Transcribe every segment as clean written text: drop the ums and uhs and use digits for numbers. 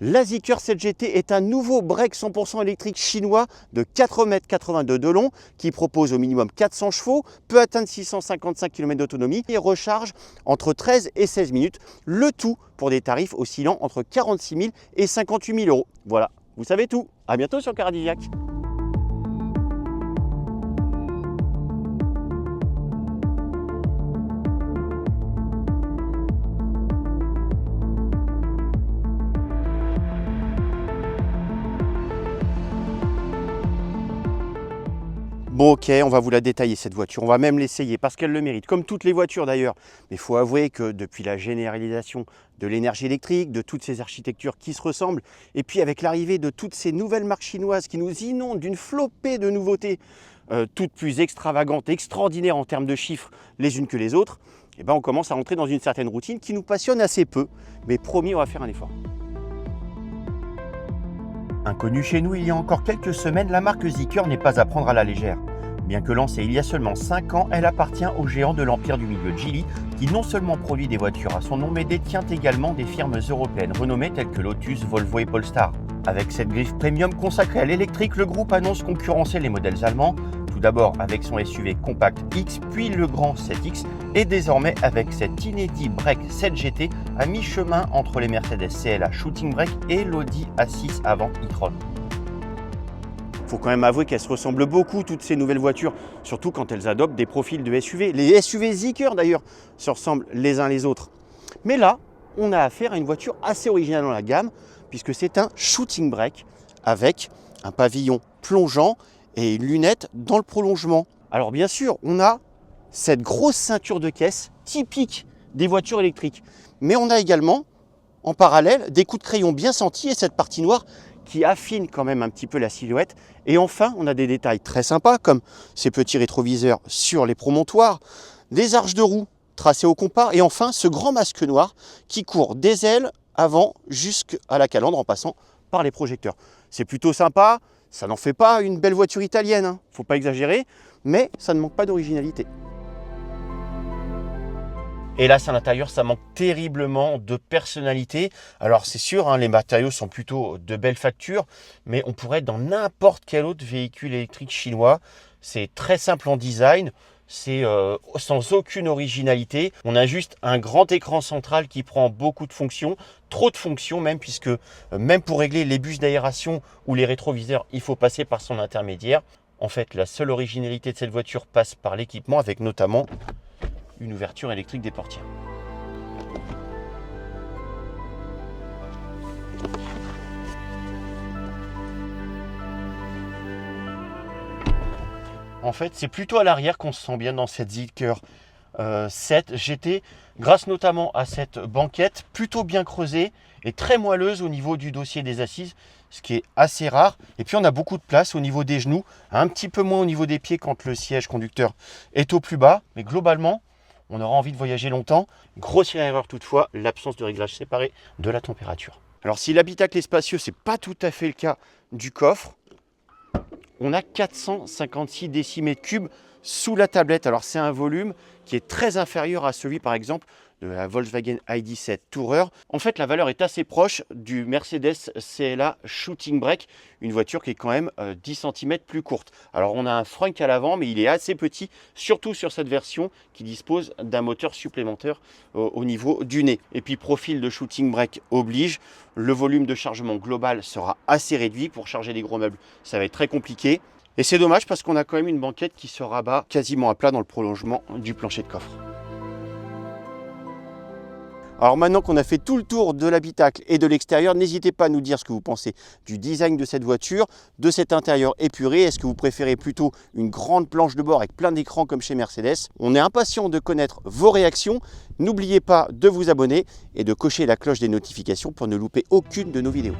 La Zeekr 7 GT est un nouveau break 100% électrique chinois de 4,82 m de long qui propose au minimum 400 chevaux, peut atteindre 655 km d'autonomie et recharge entre 13 et 16 minutes, le tout pour des tarifs oscillant entre 46 000 et 58 000 euros. Voilà, vous savez tout. À bientôt sur Caradiac. Bon ok, on va vous la détailler cette voiture, on va même l'essayer parce qu'elle le mérite, comme toutes les voitures d'ailleurs. Mais il faut avouer que depuis la généralisation de l'énergie électrique, de toutes ces architectures qui se ressemblent, et puis avec l'arrivée de toutes ces nouvelles marques chinoises qui nous inondent d'une flopée de nouveautés, toutes plus extravagantes, extraordinaires en termes de chiffres les unes que les autres, et ben on commence à rentrer dans une certaine routine qui nous passionne assez peu. Mais promis, on va faire un effort. Inconnue chez nous il y a encore quelques semaines, la marque Zeekr n'est pas à prendre à la légère. Bien que lancée il y a seulement 5 ans, elle appartient au géant de l'empire du milieu Geely, qui non seulement produit des voitures à son nom, mais détient également des firmes européennes renommées telles que Lotus, Volvo et Polestar. Avec cette griffe premium consacrée à l'électrique, le groupe annonce concurrencer les modèles allemands, tout d'abord avec son SUV compact X, puis le grand 7X, et désormais avec cet inédit break 7 GT à mi-chemin entre les Mercedes CLA Shooting Brake et l'Audi A6 avant e-tron. Il faut quand même avouer qu'elles se ressemblent beaucoup, toutes ces nouvelles voitures, surtout quand elles adoptent des profils de SUV. Les SUV Zeekr d'ailleurs se ressemblent les uns les autres. Mais là, on a affaire à une voiture assez originale dans la gamme, puisque c'est un Shooting Brake avec un pavillon plongeant et une lunette dans le prolongement. Alors bien sûr, on a cette grosse ceinture de caisse typique des voitures électriques. Mais on a également, en parallèle, des coups de crayon bien sentis et cette partie noire qui affine quand même un petit peu la silhouette. Et enfin, on a des détails très sympas comme ces petits rétroviseurs sur les promontoires, des arches de roue tracées au compas et enfin ce grand masque noir qui court des ailes avant jusqu'à la calandre en passant par les projecteurs. C'est plutôt sympa, ça n'en fait pas une belle voiture italienne, hein. Faut pas exagérer, mais ça ne manque pas d'originalité. Hélas, à l'intérieur, ça manque terriblement de personnalité. Alors c'est sûr, hein, les matériaux sont plutôt de belle facture, mais on pourrait être dans n'importe quel autre véhicule électrique chinois. C'est très simple en design, c'est sans aucune originalité. On a juste un grand écran central qui prend beaucoup de fonctions, trop de fonctions même, puisque même pour régler les bus d'aération ou les rétroviseurs, il faut passer par son intermédiaire. En fait, la seule originalité de cette voiture passe par l'équipement, avec notamment une ouverture électrique des portières. En fait, c'est plutôt à l'arrière qu'on se sent bien dans cette Zeekr 7 GT, grâce notamment à cette banquette plutôt bien creusée et très moelleuse au niveau du dossier des assises, ce qui est assez rare. Et puis on a beaucoup de place au niveau des genoux, un petit peu moins au niveau des pieds quand le siège conducteur est au plus bas, mais globalement, on aura envie de voyager longtemps. Grossière erreur toutefois, l'absence de réglage séparé de la température. Alors si l'habitacle est spacieux, ce n'est pas tout à fait le cas du coffre. On a 456 décimètres cubes sous la tablette. Alors c'est un volume qui est très inférieur à celui par exemple de la Volkswagen ID.7 Tourer. En fait, la valeur est assez proche du Mercedes CLA Shooting Brake, une voiture qui est quand même 10 cm plus courte. Alors on a un frunk à l'avant, mais il est assez petit, surtout sur cette version qui dispose d'un moteur supplémentaire au niveau du nez. Et puis profil de Shooting Brake oblige, le volume de chargement global sera assez réduit. Pour charger des gros meubles, ça va être très compliqué. Et c'est dommage parce qu'on a quand même une banquette qui se rabat quasiment à plat dans le prolongement du plancher de coffre. Alors maintenant qu'on a fait tout le tour de l'habitacle et de l'extérieur, n'hésitez pas à nous dire ce que vous pensez du design de cette voiture, de cet intérieur épuré. Est-ce que vous préférez plutôt une grande planche de bord avec plein d'écrans comme chez Mercedes? On est impatient de connaître vos réactions. N'oubliez pas de vous abonner et de cocher la cloche des notifications pour ne louper aucune de nos vidéos.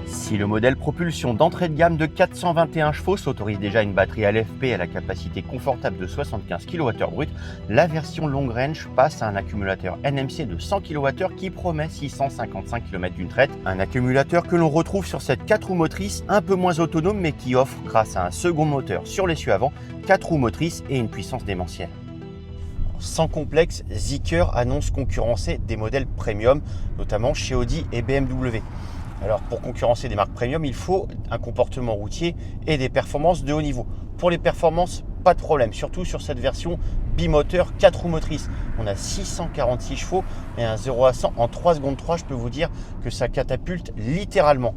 Si le modèle propulsion d'entrée de gamme de 421 chevaux s'autorise déjà une batterie à LFP à la capacité confortable de 75 kWh brut, la version long range passe à un accumulateur NMC de 100 kWh qui promet 655 km d'une traite. Un accumulateur que l'on retrouve sur cette 4 roues motrices un peu moins autonome mais qui offre, grâce à un second moteur sur l'essieu avant, 4 roues motrices et une puissance démentielle. sans complexe, Zeekr annonce concurrencer des modèles premium, notamment chez Audi et BMW. Alors pour concurrencer des marques premium, il faut un comportement routier et des performances de haut niveau. Pour les performances, pas de problème, surtout sur cette version bimoteur 4 roues motrices. On a 646 chevaux et un 0 à 100 en 3 secondes 3, je peux vous dire que ça catapulte littéralement.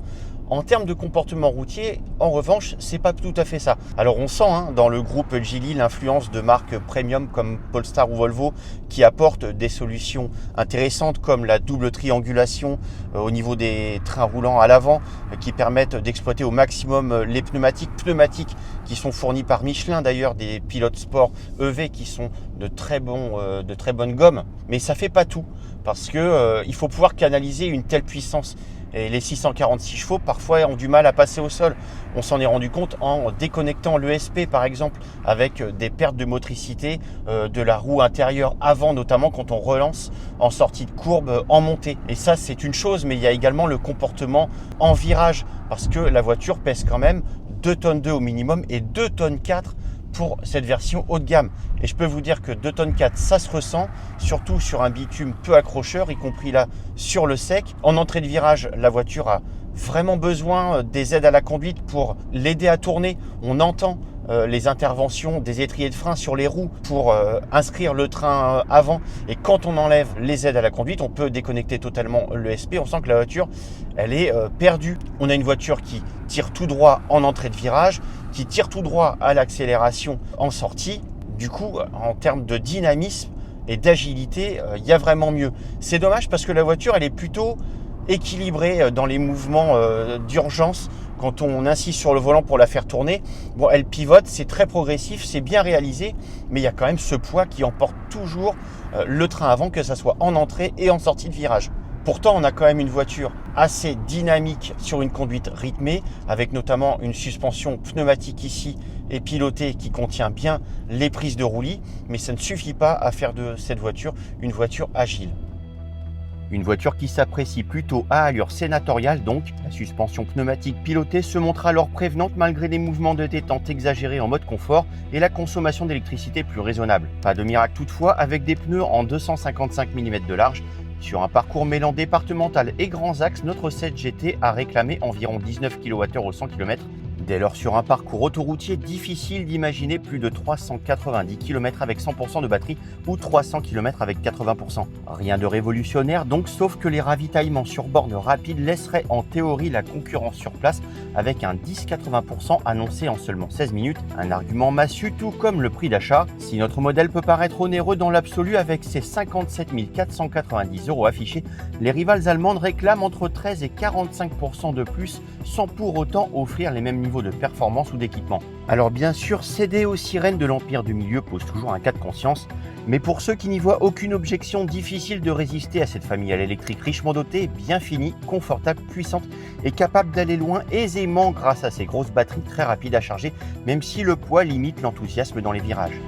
En termes de comportement routier, en revanche, c'est pas tout à fait ça. Alors on sent dans le groupe Geely l'influence de marques premium comme Polestar ou Volvo qui apportent des solutions intéressantes comme la double triangulation au niveau des trains roulants à l'avant qui permettent d'exploiter au maximum les pneumatiques qui sont fournis par Michelin d'ailleurs, des pilotes sport EV qui sont de très bonnes gommes. Mais ça fait pas tout parce que il faut pouvoir canaliser une telle puissance. Et les 646 chevaux, parfois, ont du mal à passer au sol. On s'en est rendu compte en déconnectant l'ESP, par exemple, avec des pertes de motricité de la roue intérieure avant, notamment quand on relance en sortie de courbe, en montée. Et ça, c'est une chose, mais il y a également le comportement en virage, parce que la voiture pèse quand même 2 tonnes 2 au minimum et 2 tonnes 4 pour cette version haut de gamme. Et je peux vous dire que 2 tonnes 4, ça se ressent, surtout sur un bitume peu accrocheur, y compris là sur le sec. En entrée de virage, la voiture a vraiment besoin des aides à la conduite pour l'aider à tourner. On entend les interventions des étriers de frein sur les roues pour inscrire le train avant. Et quand on enlève les aides à la conduite, on peut déconnecter totalement l'ESP. On sent que la voiture, elle est perdue. On a une voiture qui tire tout droit en entrée de virage, qui tire tout droit à l'accélération en sortie. Du coup, en termes de dynamisme et d'agilité, il y a vraiment mieux. C'est dommage parce que la voiture, elle est plutôt équilibrée dans les mouvements d'urgence. Quand on insiste sur le volant pour la faire tourner, bon, elle pivote, c'est très progressif, c'est bien réalisé, mais il y a quand même ce poids qui emporte toujours le train avant, que ça soit en entrée et en sortie de virage. Pourtant, on a quand même une voiture assez dynamique sur une conduite rythmée, avec notamment une suspension pneumatique ici et pilotée qui contient bien les prises de roulis, mais ça ne suffit pas à faire de cette voiture une voiture agile. Une voiture qui s'apprécie plutôt à allure sénatoriale donc. La suspension pneumatique pilotée se montre alors prévenante malgré des mouvements de détente exagérés en mode confort et la consommation d'électricité plus raisonnable. Pas de miracle toutefois avec des pneus en 255 mm de large. Sur un parcours mêlant départemental et grands axes, notre 7 GT a réclamé environ 19 kWh au 100 km. Dès lors, sur un parcours autoroutier, difficile d'imaginer plus de 390 km avec 100% de batterie ou 300 km avec 80%. Rien de révolutionnaire donc, sauf que les ravitaillements sur borne rapide laisseraient en théorie la concurrence sur place avec un 10-80% annoncé en seulement 16 minutes. Un argument massu tout comme le prix d'achat. Si notre modèle peut paraître onéreux dans l'absolu avec ses 57 490 € affichés, les rivales allemandes réclament entre 13 et 45% de plus sans pour autant offrir les mêmes niveaux de performance ou d'équipement. Alors bien sûr, céder aux sirènes de l'Empire du Milieu pose toujours un cas de conscience, mais pour ceux qui n'y voient aucune objection, difficile de résister à cette famille à l'électrique richement dotée, bien finie, confortable, puissante et capable d'aller loin aisément grâce à ses grosses batteries très rapides à charger, même si le poids limite l'enthousiasme dans les virages.